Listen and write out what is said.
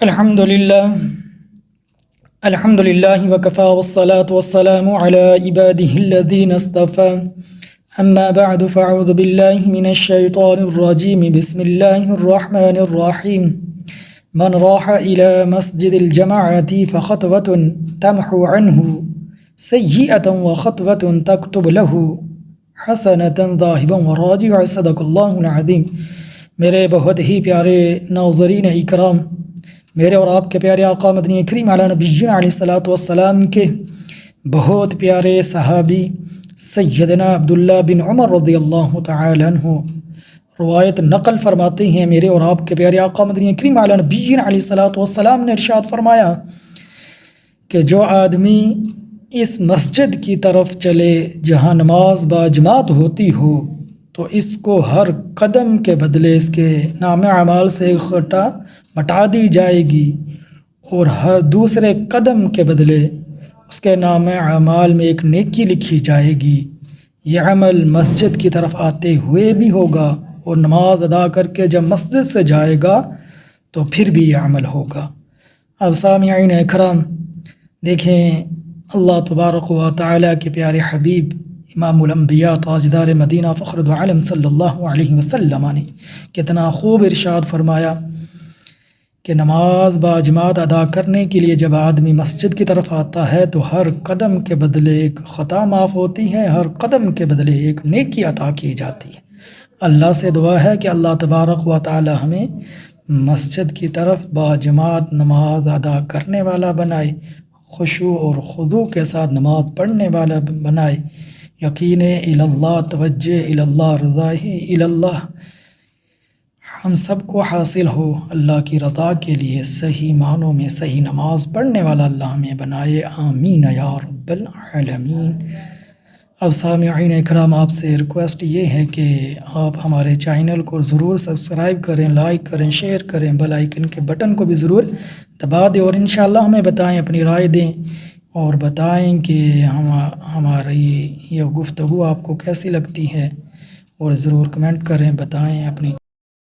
الحمد لله الحمد لله وكفى والصلاة والسلام على عباده الذين اصطفى أما بعد فأعوذ بالله من الشيطان الرجيم بسم الله الرحمن الرحيم من راح إلى مسجد الجماعة فخطوة تمحو عنه سيئة وخطوة تكتب له حسنة ذاهبا وراجع صدق اللہ العظیم۔ میرے بہت ہی پیارے ناظرین اکرام، میرے اور آپ کے پیارے آقا مدنی کریم علی نبینا علیہ الصلوۃ والسلام کے بہت پیارے صحابی سیدنا عبداللہ بن عمر رضی اللہ تعالی عنہ روایت نقل فرماتے ہیں، میرے اور آپ کے پیارے آقا مدنی کریم علی نبینا علیہ الصلوۃ والسلام نے ارشاد فرمایا کہ جو آدمی اس مسجد کی طرف چلے جہاں نماز باجماعت ہوتی ہو تو اس کو ہر قدم کے بدلے اس کے نام اعمال سے ایک خطا مٹا دی جائے گی، اور ہر دوسرے قدم کے بدلے اس کے نام اعمال میں ایک نیکی لکھی جائے گی۔ یہ عمل مسجد کی طرف آتے ہوئے بھی ہوگا، اور نماز ادا کر کے جب مسجد سے جائے گا تو پھر بھی یہ عمل ہوگا۔ اب سامعین اکرام دیکھیں، اللہ تبارک و تعالیٰ کے پیارے حبیب امام الانبیاء تاجدار مدینہ فخر دو عالم صلی اللہ علیہ وسلم نے کتنا خوب ارشاد فرمایا کہ نماز باجماعت ادا کرنے کے لیے جب آدمی مسجد کی طرف آتا ہے تو ہر قدم کے بدلے ایک خطا معاف ہوتی ہے، ہر قدم کے بدلے ایک نیکی عطا کی جاتی ہے۔ اللہ سے دعا ہے کہ اللہ تبارک و تعالی ہمیں مسجد کی طرف باجماعت نماز ادا کرنے والا بنائے، خشوع اور خضوع کے ساتھ نماز پڑھنے والا بنائے، یقین اللہ، توجہ اللہ، رضاہ اللہ ہم سب کو حاصل ہو۔ اللہ کی رضا کے لیے صحیح معنوں میں صحیح نماز پڑھنے والا اللہ ہمیں بنائے، آمین یا رب العالمین۔ اب سامعین اکرام، آپ سے ریکویسٹ یہ ہے کہ آپ ہمارے چینل کو ضرور سبسکرائب کریں، لائک کریں، شیئر کریں، بیل آئیکن کے بٹن کو بھی ضرور دبا دیں، اور انشاءاللہ ہمیں بتائیں، اپنی رائے دیں اور بتائیں کہ ہماری یہ گفتگو آپ کو کیسی لگتی ہے، اور ضرور کمنٹ کریں، بتائیں اپنی